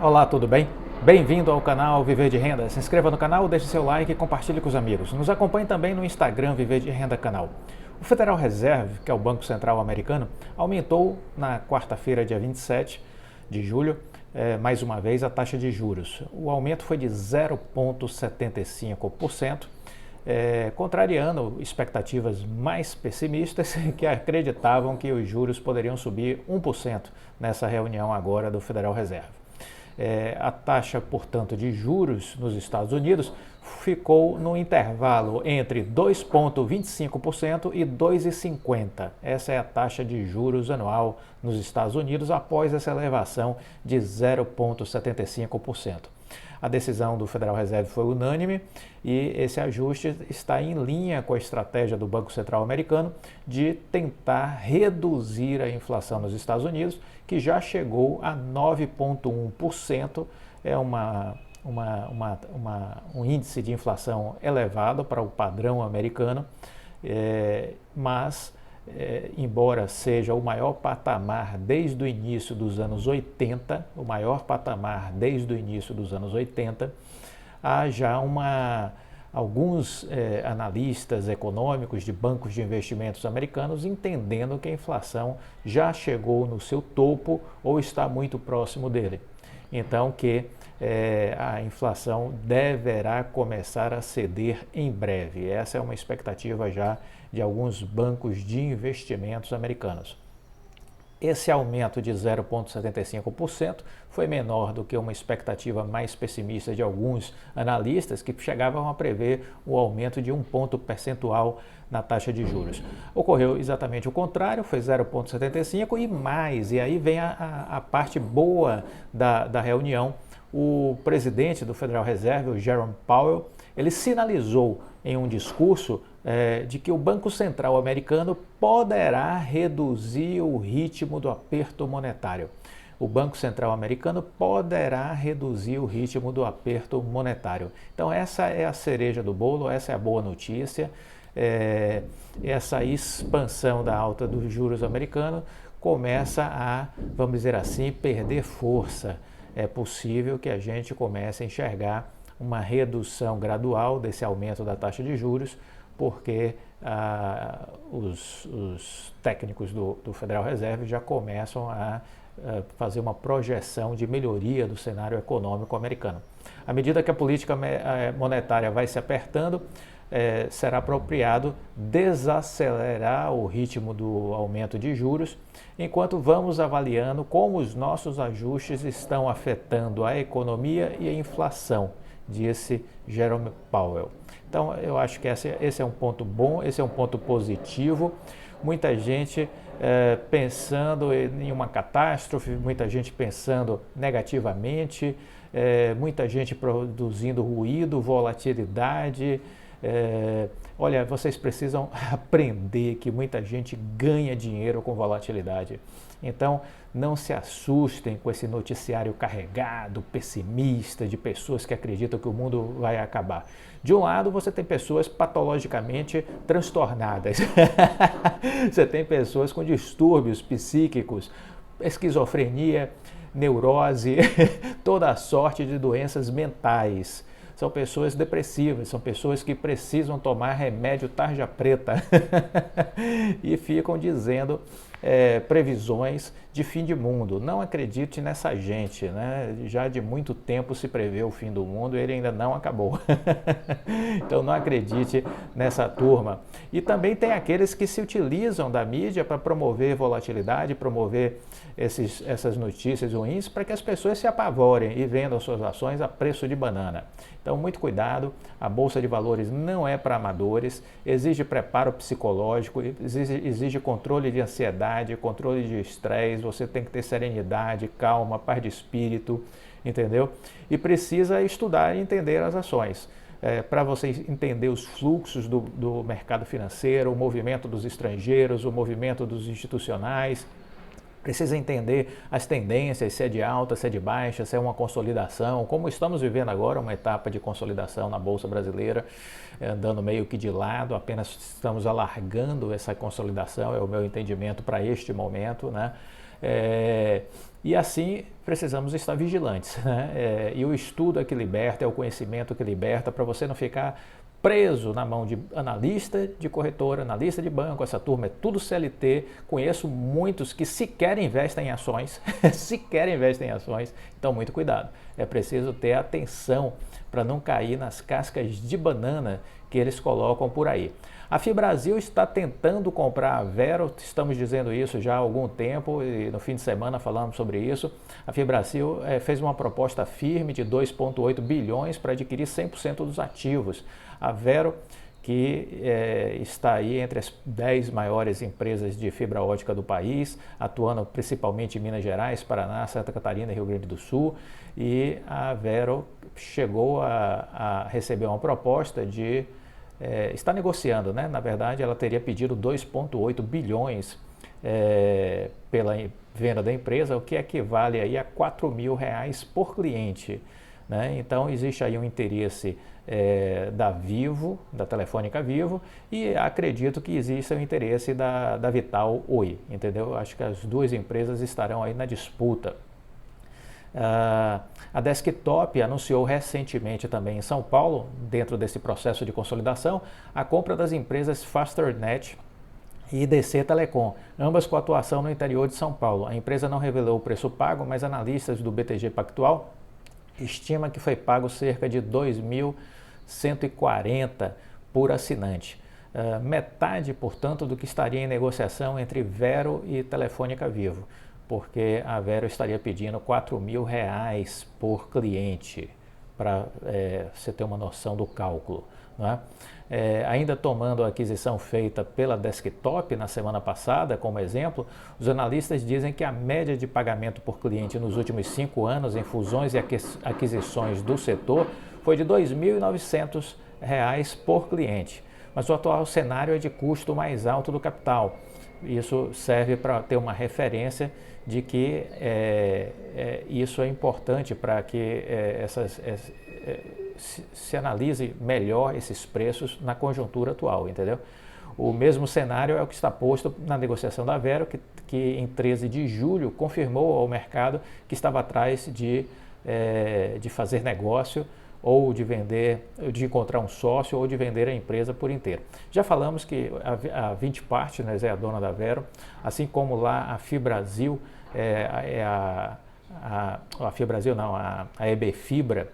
Olá, tudo bem? Bem-vindo ao canal Viver de Renda. Se inscreva no canal, deixe seu like e compartilhe com os amigos. Nos acompanhe também no Instagram Viver de Renda Canal. O Federal Reserve, que é o Banco Central americano, aumentou na quarta-feira, dia 27 de julho, mais uma vez a taxa de juros. O aumento foi de 0,75%, contrariando expectativas mais pessimistas que acreditavam que os juros poderiam subir 1% nessa reunião agora do Federal Reserve. A taxa, portanto, de juros nos Estados Unidos ficou no intervalo entre 2,25% e 2,50%. Essa é a taxa de juros anual nos Estados Unidos após essa elevação de 0,75%. A decisão do Federal Reserve foi unânime e esse ajuste está em linha com a estratégia do Banco Central americano de tentar reduzir a inflação nos Estados Unidos, que já chegou a 9,1%, um índice de inflação elevado para o padrão americano, mas embora seja o maior patamar desde o início dos anos 80, há já alguns analistas econômicos de bancos de investimentos americanos entendendo que a inflação já chegou no seu topo ou está muito próximo dele. Então que a inflação deverá começar a ceder em breve. Essa é uma expectativa já de alguns bancos de investimentos americanos. Esse aumento de 0,75% foi menor do que uma expectativa mais pessimista de alguns analistas que chegavam a prever o aumento de 1 ponto percentual na taxa de juros. Ocorreu exatamente o contrário, foi 0,75% e mais, e aí vem a parte boa da reunião. O presidente do Federal Reserve, o Jerome Powell, ele sinalizou em um discurso de que o Banco Central americano poderá reduzir o ritmo do aperto monetário. O Banco Central americano poderá reduzir o ritmo do aperto monetário. Então essa é a cereja do bolo, essa é a boa notícia. Essa expansão da alta dos juros americanos começa a, vamos dizer assim, perder força. É possível que a gente comece a enxergar uma redução gradual desse aumento da taxa de juros, porque os técnicos do Federal Reserve já começam a fazer uma projeção de melhoria do cenário econômico americano. À medida que a política monetária vai se apertando, será apropriado desacelerar o ritmo do aumento de juros, enquanto vamos avaliando como os nossos ajustes estão afetando a economia e a inflação, disse Jerome Powell. Então, eu acho que esse é um ponto bom, esse é um ponto positivo. Muita gente pensando em uma catástrofe, muita gente pensando negativamente, muita gente produzindo ruído, volatilidade. Olha, vocês precisam aprender que muita gente ganha dinheiro com volatilidade. Então, não se assustem com esse noticiário carregado, pessimista, de pessoas que acreditam que o mundo vai acabar. De um lado, você tem pessoas patologicamente transtornadas. Você tem pessoas com distúrbios psíquicos, esquizofrenia, neurose, toda a sorte de doenças mentais. São pessoas depressivas, são pessoas que precisam tomar remédio tarja preta e ficam dizendo previsões de fim de mundo. Não acredite nessa gente, né? Já de muito tempo se prevê o fim do mundo e ele ainda não acabou. Então não acredite nessa turma. E também tem aqueles que se utilizam da mídia para promover volatilidade, promover essas notícias ruins para que as pessoas se apavorem e vendam suas ações a preço de banana. Então, muito cuidado, a Bolsa de Valores não é para amadores, exige preparo psicológico, exige controle de ansiedade, controle de estresse, você tem que ter serenidade, calma, paz de espírito, entendeu? E precisa estudar e entender as ações. Para você entender os fluxos do mercado financeiro, o movimento dos estrangeiros, o movimento dos institucionais. Precisa entender as tendências, se é de alta, se é de baixa, se é uma consolidação, como estamos vivendo agora, uma etapa de consolidação na Bolsa Brasileira, andando meio que de lado, apenas estamos alargando essa consolidação, é o meu entendimento para este momento, né? E assim precisamos estar vigilantes, né? E o estudo é que liberta, é o conhecimento que liberta, para você não ficar preso na mão de analista de corretora, analista de banco. Essa turma é tudo CLT. Conheço muitos que sequer investem em ações, sequer investem em ações. Então, muito cuidado. É preciso ter atenção para não cair nas cascas de banana que eles colocam por aí. A FIBrasil está tentando comprar a Vero, estamos dizendo isso já há algum tempo e no fim de semana falamos sobre isso. A FIBrasil fez uma proposta firme de 2,8 bilhões para adquirir 100% dos ativos. A Vero, que está aí entre as 10 maiores empresas de fibra ótica do país, atuando principalmente em Minas Gerais, Paraná, Santa Catarina e Rio Grande do Sul. E a Vero chegou a receber uma proposta de... está negociando, né? Na verdade, ela teria pedido 2,8 bilhões pela venda da empresa, o que equivale aí a R$4.000 por cliente, né? Então, existe aí um interesse da Vivo, da Telefônica Vivo, e acredito que exista o interesse da Vital Oi, entendeu? Acho que as duas empresas estarão aí na disputa. A Desktop anunciou recentemente também em São Paulo, dentro desse processo de consolidação, a compra das empresas FasterNet e IDC Telecom, ambas com atuação no interior de São Paulo. A empresa não revelou o preço pago, mas analistas do BTG Pactual estimam que foi pago cerca de 2.140 por assinante. Metade, portanto, do que estaria em negociação entre Vero e Telefônica Vivo, porque a Vero estaria pedindo R$4.000 por cliente, para você ter uma noção do cálculo, não é? Ainda tomando a aquisição feita pela Desktop na semana passada, como exemplo, os analistas dizem que a média de pagamento por cliente nos últimos 5 anos em fusões e aquisições do setor foi de R$2.900 por cliente, mas o atual cenário é de custo mais alto do capital. Isso serve para ter uma referência de que isso é importante para que se analise melhor esses preços na conjuntura atual, entendeu? O mesmo cenário é o que está posto na negociação da Vero, que em 13 de julho confirmou ao mercado que estava atrás de fazer negócio, ou de vender, de encontrar um sócio, ou de vender a empresa por inteiro. Já falamos que a 20 Partners é a dona da Vero, assim como lá a FIBrasil, a FIBrasil não, a EB Fibra,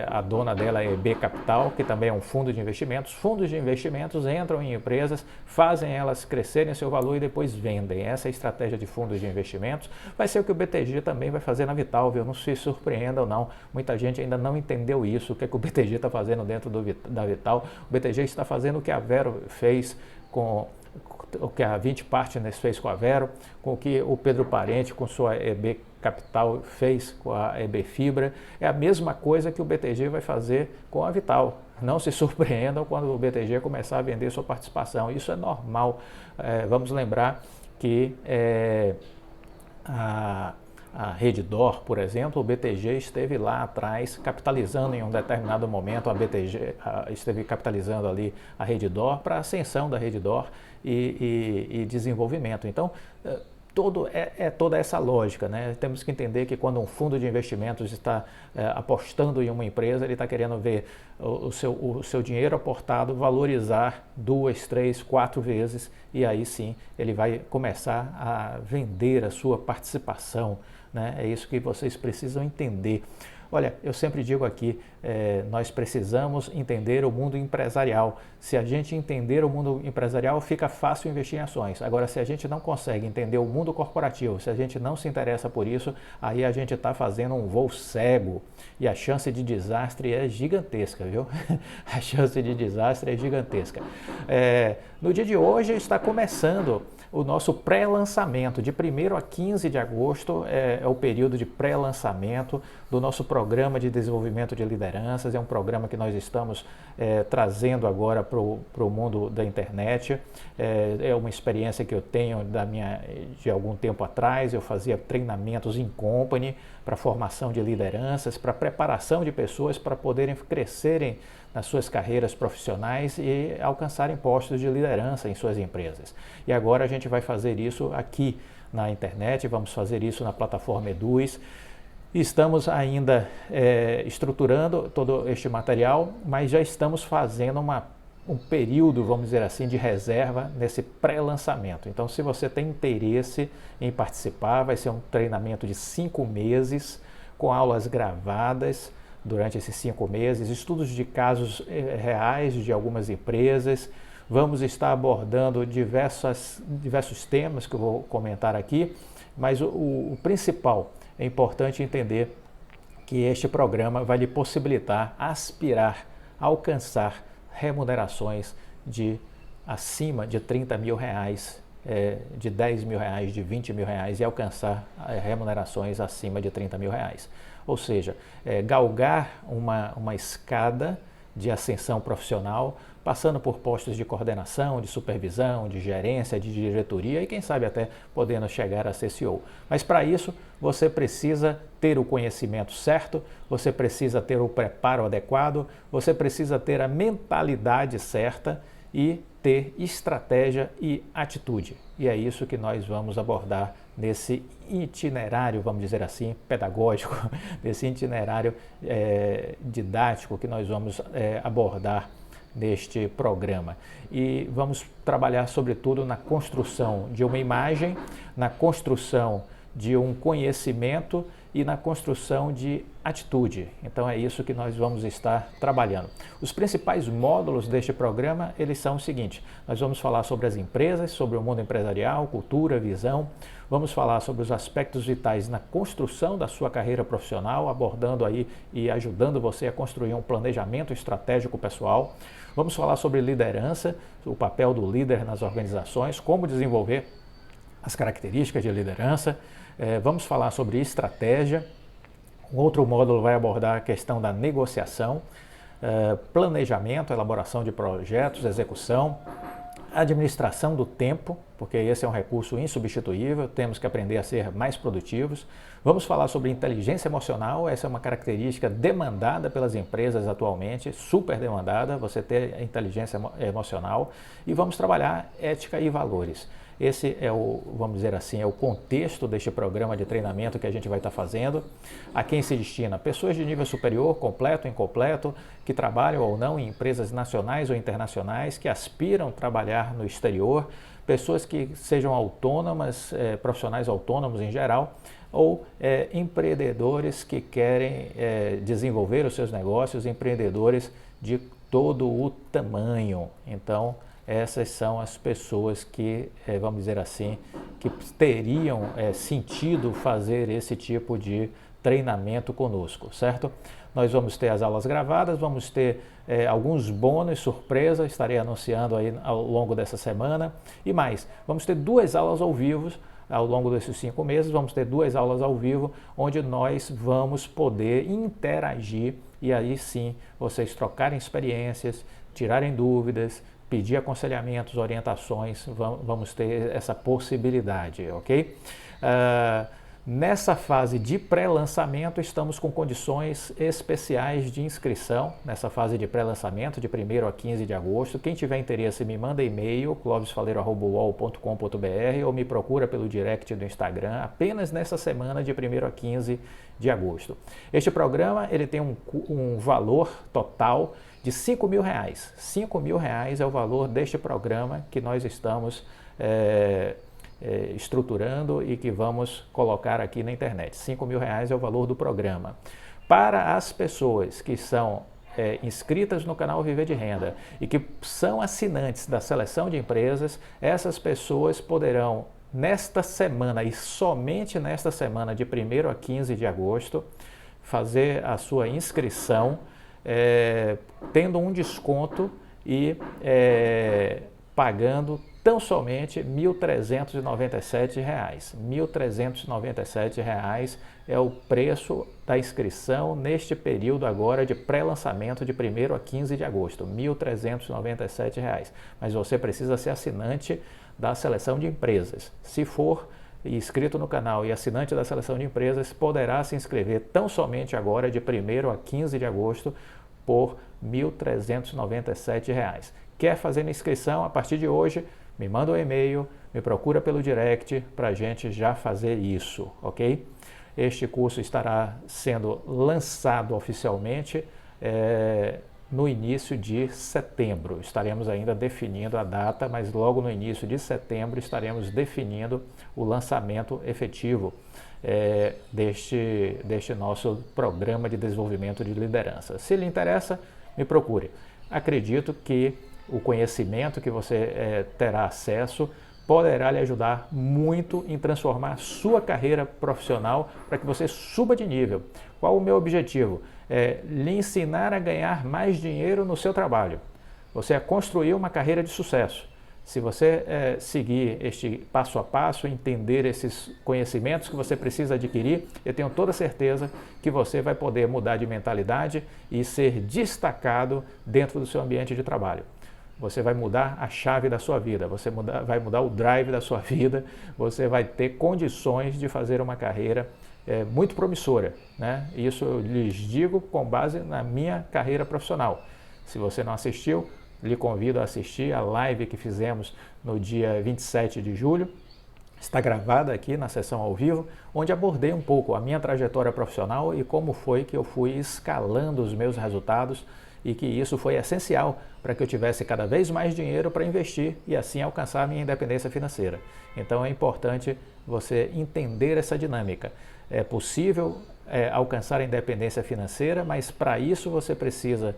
a dona dela é a EB Capital, que também é um fundo de investimentos. Fundos de investimentos entram em empresas, fazem elas crescerem seu valor e depois vendem. Essa é a estratégia de fundos de investimentos. Vai ser o que o BTG também vai fazer na Vital, viu? Não se surpreendam não. Muita gente ainda não entendeu isso, o que o BTG está fazendo dentro da Vital. O BTG está fazendo o que a Vero fez com... o que a 20 Partners fez com a Vero, com o que o Pedro Parente com sua EB Capital fez com a EB Fibra, é a mesma coisa que o BTG vai fazer com a Vital. Não se surpreendam quando o BTG começar a vender sua participação, isso é normal. Vamos lembrar que a Redditor, por exemplo, o BTG esteve lá atrás capitalizando em um determinado momento, a BTG esteve capitalizando ali a Redditor para a ascensão da Redditor e desenvolvimento. Então, toda essa lógica, né? Temos que entender que quando um fundo de investimentos está apostando em uma empresa, ele está querendo ver o seu dinheiro aportado valorizar 2, 3, 4 vezes, e aí sim ele vai começar a vender a sua participação, né? É isso que vocês precisam entender. Olha, eu sempre digo aqui, nós precisamos entender o mundo empresarial. Se a gente entender o mundo empresarial, fica fácil investir em ações. Agora, se a gente não consegue entender o mundo corporativo, se a gente não se interessa por isso, aí a gente está fazendo um voo cego. E a chance de desastre é gigantesca, viu? A chance de desastre é gigantesca. No dia de hoje está começando o nosso pré-lançamento. De 1º a 15 de agosto é o período de pré-lançamento do nosso programa de desenvolvimento de lideranças. É um programa que nós estamos trazendo agora para o mundo da internet. É uma experiência que eu tenho de algum tempo atrás. Eu fazia treinamentos in company para formação de lideranças, para preparação de pessoas para poderem crescerem nas suas carreiras profissionais e alcançarem postos de liderança em suas empresas. E agora a gente vai fazer isso aqui na internet, vamos fazer isso na plataforma Eduz. Estamos ainda estruturando todo este material, mas já estamos fazendo um período, vamos dizer assim, de reserva nesse pré-lançamento. Então, se você tem interesse em participar, vai ser um treinamento de 5 meses, com aulas gravadas durante esses 5 meses, estudos de casos reais de algumas empresas. Vamos estar abordando diversos temas que eu vou comentar aqui, mas o principal é importante entender que este programa vai lhe possibilitar aspirar, alcançar remunerações de acima de 30 mil reais, de 10 mil reais, de 20 mil reais e alcançar remunerações acima de 30 mil reais. Ou seja, galgar uma escada de ascensão profissional, passando por postos de coordenação, de supervisão, de gerência, de diretoria e quem sabe até podendo chegar a ser CEO. Mas para isso você precisa ter o conhecimento certo, você precisa ter o preparo adequado, você precisa ter a mentalidade certa e ter estratégia e atitude. E é isso que nós vamos abordar nesse itinerário, vamos dizer assim, pedagógico, nesse itinerário didático que nós vamos abordar neste programa. E vamos trabalhar sobretudo na construção de uma imagem, na construção de um conhecimento e na construção de atitude. Então é isso que nós vamos estar trabalhando. Os principais módulos deste programa, eles são o seguinte: nós vamos falar sobre as empresas, sobre o mundo empresarial, cultura, visão. Vamos falar sobre os aspectos vitais na construção da sua carreira profissional, abordando aí e ajudando você a construir um planejamento estratégico pessoal. Vamos falar sobre liderança, o papel do líder nas organizações, como desenvolver as características de liderança. Vamos falar sobre estratégia. Um outro módulo vai abordar a questão da negociação, planejamento, elaboração de projetos, execução, administração do tempo, porque esse é um recurso insubstituível, temos que aprender a ser mais produtivos. Vamos falar sobre inteligência emocional, essa é uma característica demandada pelas empresas atualmente, super demandada, você ter inteligência emocional. E vamos trabalhar ética e valores. Esse é vamos dizer assim, é o contexto deste programa de treinamento que a gente vai estar fazendo. A quem se destina? Pessoas de nível superior, completo, incompleto, que trabalham ou não em empresas nacionais ou internacionais, que aspiram a trabalhar no exterior, pessoas que sejam autônomas, profissionais autônomos em geral, ou empreendedores que querem desenvolver os seus negócios, empreendedores de todo o tamanho. Então, essas são as pessoas que, vamos dizer assim, que teriam sentido fazer esse tipo de treinamento conosco, certo? Nós vamos ter as aulas gravadas, vamos ter alguns bônus, surpresa, estarei anunciando aí ao longo dessa semana. E mais, vamos ter 2 aulas ao vivo ao longo desses 5 meses, vamos ter 2 aulas ao vivo, onde nós vamos poder interagir e aí sim vocês trocarem experiências, tirarem dúvidas, pedir aconselhamentos, orientações, vamos ter essa possibilidade, ok? Nessa fase de pré-lançamento, estamos com condições especiais de inscrição, nessa fase de pré-lançamento, de 1º a 15 de agosto. Quem tiver interesse, me manda e-mail, clovisfaleiro@uol.com.br, ou me procura pelo direct do Instagram, apenas nessa semana de 1º a 15 de agosto. Este programa ele tem um valor total de 5 mil reais. 5 mil reais é o valor deste programa que nós estamos estruturando e que vamos colocar aqui na internet. 5 mil reais é o valor do programa. Para as pessoas que são inscritas no canal Viver de Renda e que são assinantes da seleção de empresas, essas pessoas poderão, nesta semana e somente nesta semana de 1º a 15 de agosto, fazer a sua inscrição tendo um desconto e pagando tão somente R$ 1.397. R$ 1.397 é o preço da inscrição neste período agora de pré-lançamento de 1º a 15 de agosto, R$ 1.397. Mas você precisa ser assinante da seleção de empresas. Se for inscrito no canal e assinante da seleção de empresas, poderá se inscrever tão somente agora de 1º a 15 de agosto por R$ 1.397. Quer fazer a inscrição a partir de hoje? Me manda um e-mail, me procura pelo direct para a gente já fazer isso, ok? Este curso estará sendo lançado oficialmente no início de setembro. Estaremos ainda definindo a data, mas logo no início de setembro estaremos definindo o lançamento efetivo deste nosso programa de desenvolvimento de liderança. Se lhe interessa, me procure. Acredito que o conhecimento que você terá acesso poderá lhe ajudar muito em transformar sua carreira profissional para que você suba de nível. Qual o meu objetivo? Lhe ensinar a ganhar mais dinheiro no seu trabalho. Você a construir uma carreira de sucesso. Se você seguir este passo a passo, entender esses conhecimentos que você precisa adquirir, eu tenho toda certeza que você vai poder mudar de mentalidade e ser destacado dentro do seu ambiente de trabalho. Você vai mudar a chave da sua vida, você vai mudar o drive da sua vida, você vai ter condições de fazer uma carreira muito promissora, né? Isso eu lhes digo com base na minha carreira profissional. Se você não assistiu, lhe convido a assistir a live que fizemos no dia 27 de julho. Está gravada aqui na sessão ao vivo, onde abordei um pouco a minha trajetória profissional e como foi que eu fui escalando os meus resultados e que isso foi essencial para que eu tivesse cada vez mais dinheiro para investir e assim alcançar a minha independência financeira. Então é importante você entender essa dinâmica. É possível alcançar a independência financeira, mas para isso você precisa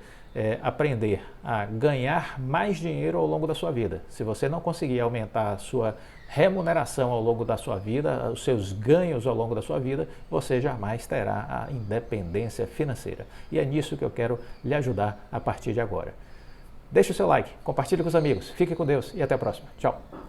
aprender a ganhar mais dinheiro ao longo da sua vida. Se você não conseguir aumentar a sua remuneração ao longo da sua vida, os seus ganhos ao longo da sua vida, você jamais terá a independência financeira. E é nisso que eu quero lhe ajudar a partir de agora. Deixe o seu like, compartilhe com os amigos, fique com Deus e até a próxima. Tchau!